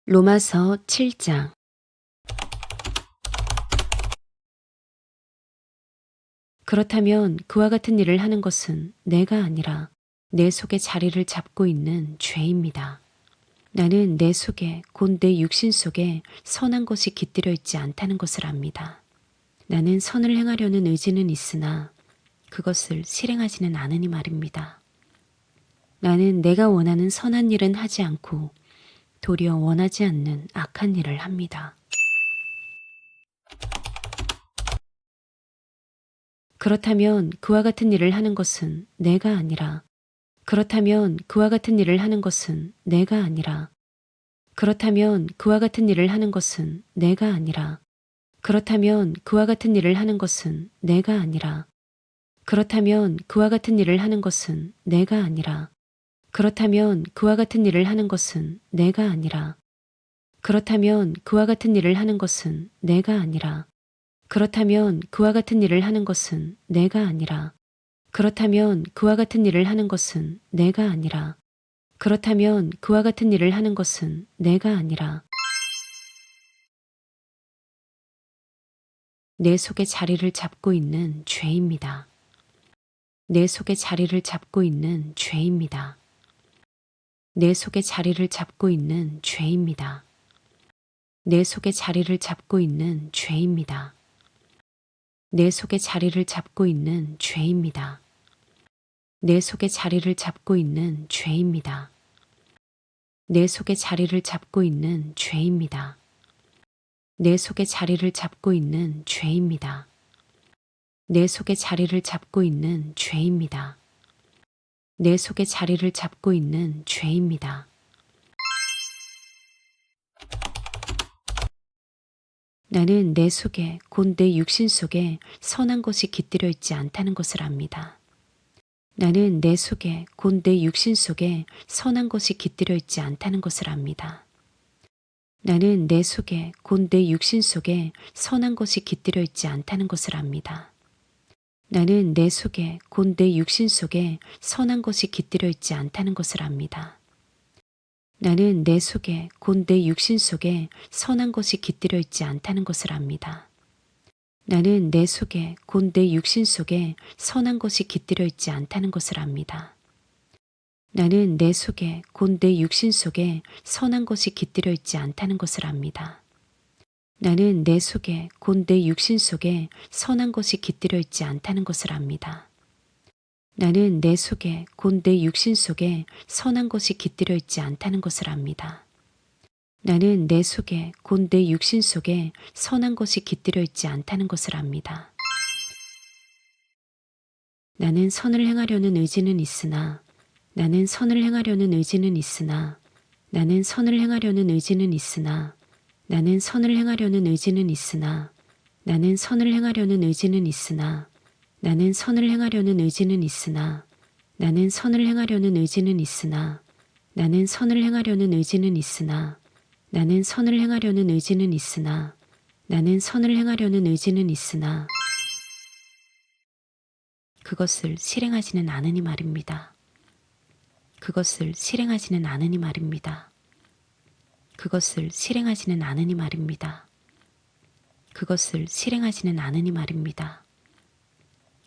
로마서 7장. 그렇다면 그와 같은 일을 하는 것은 내가 아니라 내 속에 자리를 잡고 있는 죄입니다. 나는 내 속에 곧 내 육신 속에 선한 것이 깃들여 있지 않다는 것을 압니다. 나는 선을 행하려는 의지는 있으나 그것을 실행하지는 않으니 말입니다. 나는 내가 원하는 선한 일은 하지 않고 도리어 원하지 않는 악한 일을 합니다. 그렇다면 그와 같은 일을 하는 것은 내가 아니라 그렇다면 그와 같은 일을 하는 것은 내가 아니라 그렇다면 그와 같은 일을 하는 것은 내가 아니라 그렇다면 그와 같은 일을 하는 것은 내가 아니라 그렇다면 그와 같은 일을 하는 것은 내가 아니라 그렇다면 그와 같은 일을 하는 것은 내가 아니라 그렇다면 그와 같은 일을 하는 것은 내가 아니라 그렇다면 그와 같은 일을 하는 것은 내가 아니라 그렇다면 그와 같은 일을 하는 것은 내가 아니라 그렇다면 그와 같은 일을 하는 것은 내가 아니라 내 속에 자리를 잡고 있는 죄입니다. 내 속에 자리를 잡고 있는 죄입니다. 내 속에 자리를 잡고 있는 죄입니다. 내 속에 자리를 잡고 있는 죄입니다. 내 속에 자리를 잡고 있는 죄입니다. 내 속에 자리를 잡고 있는 죄입니다. 내 속에 자리를 잡고 있는 죄입니다. 내 속에 자리를 잡고 있는 죄입니다. 내 속에 자리를 잡고 있는 죄입니다. 내 속에 자리를 잡고 있는 죄입니다. 나는 내 속에 곧 내 육신 속에 선한 것이 깃들여 있지 않다는 것을 압니다. 나는 내 속에 곧 내 육신 속에 선한 것이 깃들여 있지 않다는 것을 압니다. 나는 내 속에 곧 내 육신 속에 선한 것이 깃들여 있지 않다는 것을 압니다. 나는 내 속에 곧 내 육신 속에 선한 것이 깃들여 있지 않다는 것을 압니다. 나는 내 속에 곧 내 육신 속에 선한 것이 깃들여 있지 않다는 것을 압니다. 나는 내 속에 곧 내 육신 속에 선한 것이 깃들여 있지 않다는 것을 압니다. 나는 내 속에 곧 내 육신 속에 선한 것이 깃들여 있지 않다는 것을 압니다. 나는 내 속에 곧 내 육신 속에 선한 것이 깃들여 있지 않다는 것을 압니다. 나는 내 속에 곧 내 육신 속에 선한 것이 깃들여 있지 않다는 것을 압니다. 나는 내 속에 곧 내 육신 속에 선한 것이 깃들여 있지 않다는 것을 압니다. 나는 선을 행하려는 의지는 있으나 나는 선을 행하려는 의지는 있으나 나는 선을 행하려는 의지는 있으나 나는 선을 행하려는 의지는 있으나 나는 선을 행하려는 의지는 있으나 나는 선을 행하려는 의지는 있으나 나는 선을 행하려는 의지는 있으나 나는 선을 행하려는 의지는 있으나 나는 선을 행하려는 의지는 있으나 나는 선을 행하려는 의지는 있으나 그것을 실행하지는 않으니 말입니다. 그것을 실행하지는 않으니 말입니다. 그것을 실행하지는 않으니 말입니다. 그것을 실행하지는 않으니 말입니다.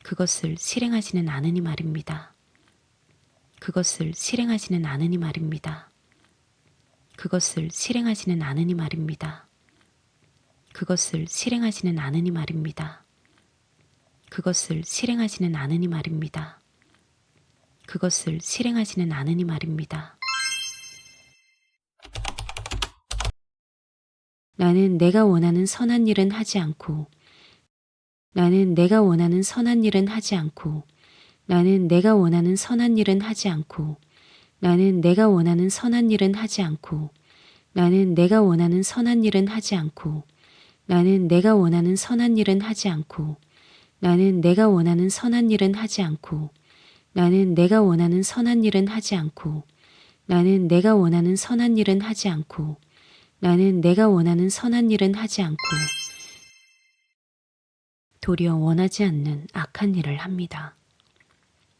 그것을 실행하지는 않으니 말입니다. 그것을 실행하지는 않으니 말입니다. 그것을 실행하지는 않으니 말입니다. 그것을 실행하지는 않으니 말입니다. 그것을 실행하지는 않으니 말입니다. 그것을 실행하지는 않으니 말입니다. 나는 내가 원하는 선한 일은 하지 않고 나는 내가 원하는 선한 일은 하지 않고 나는 내가 원하는 선한 일은 하지 않고 나는 내가 원하는 선한 일은 하지 않고 나는 내가 원하는 선한 일은 하지 않고 나는 내가 원하는 선한 일은 하지 않고 나는 내가 원하는 선한 일은 하지 않고 나는 내가 원하는 선한 일은 하지 않고 나는 내가 원하는 선한 일은 하지 않고 나는 내가 원하는 선한 일은 하지 않고 도리어 원하지 않는 악한 일을 합니다.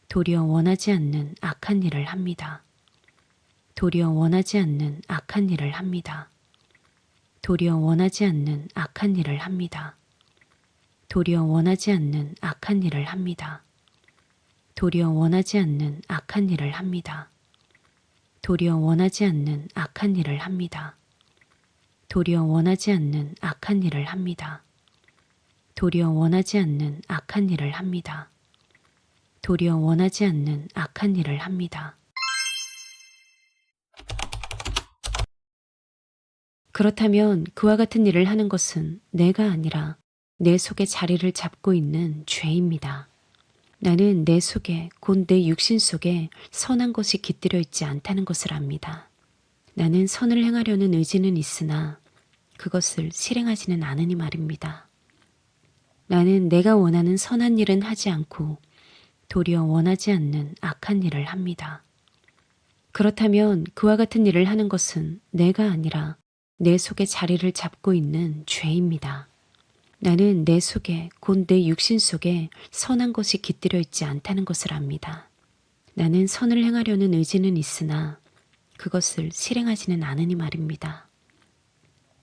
도리어 원하지 않는 악한 일을 합니다. 도리어 원하지 않는 악한 일을 합니다. 도리어 원하지 않는 악한 일을 합니다. 도리어 원하지 않는 악한 일을 합니다. 도리어 원하지 않는 악한 일을 합니다. 도리어 원하지 않는 악한 일을 합니다. 도리어 원하지 않는 악한 일을 합니다. 도리어 원하지 않는 악한 일을 합니다. 도리어 원하지 않는 악한 일을 합니다. 그렇다면 그와 같은 일을 하는 것은 내가 아니라 내 속에 자리를 잡고 있는 죄입니다. 나는 내 속에 곧 내 육신 속에 선한 것이 깃들여 있지 않다는 것을 압니다. 나는 선을 행하려는 의지는 있으나 그것을 실행하지는 않으니 말입니다. 나는 내가 원하는 선한 일은 하지 않고 도리어 원하지 않는 악한 일을 합니다. 그렇다면 그와 같은 일을 하는 것은 내가 아니라 내 속에 자리를 잡고 있는 죄입니다. 나는 내 속에 곧 내 육신 속에 선한 것이 깃들여 있지 않다는 것을 압니다. 나는 선을 행하려는 의지는 있으나 그것을 실행하지는 않으니 말입니다.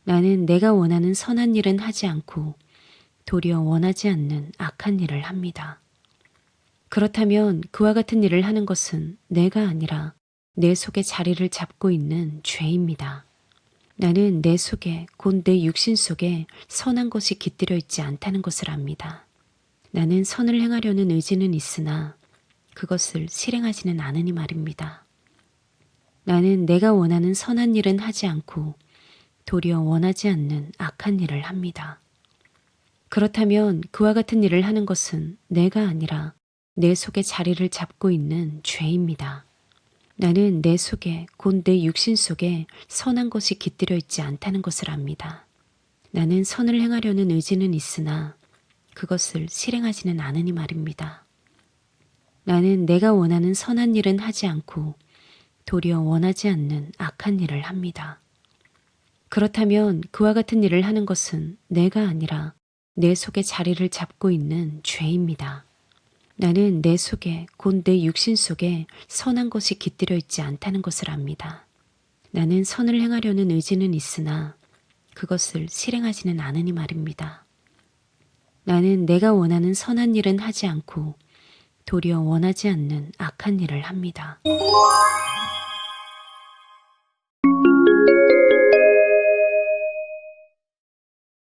나는 내가 원하는 선한 일은 하지 않고 도리어 원하지 않는 악한 일을 합니다. 그렇다면 그와 같은 일을 하는 것은 내가 아니라 내 속에 자리를 잡고 있는 죄입니다. 나는 내 속에 곧 내 육신 속에 선한 것이 깃들여 있지 않다는 것을 압니다. 나는 선을 행하려는 의지는 있으나 그것을 실행하지는 않으니 말입니다. 나는 내가 원하는 선한 일은 하지 않고 도리어 원하지 않는 악한 일을 합니다. 그렇다면 그와 같은 일을 하는 것은 내가 아니라 내 속에 자리를 잡고 있는 죄입니다. 나는 내 속에 곧 내 육신 속에 선한 것이 깃들여 있지 않다는 것을 압니다. 나는 선을 행하려는 의지는 있으나 그것을 실행하지는 않으니 말입니다. 나는 내가 원하는 선한 일은 하지 않고 도리어 원하지 않는 악한 일을 합니다. 그렇다면 그와 같은 일을 하는 것은 내가 아니라 내 속에 자리를 잡고 있는 죄입니다. 나는 내 속에 곧 내 육신 속에 선한 것이 깃들여 있지 않다는 것을 압니다. 나는 선을 행하려는 의지는 있으나 그것을 실행하지는 않으니 말입니다. 나는 내가 원하는 선한 일은 하지 않고 도리어 원하지 않는 악한 일을 합니다.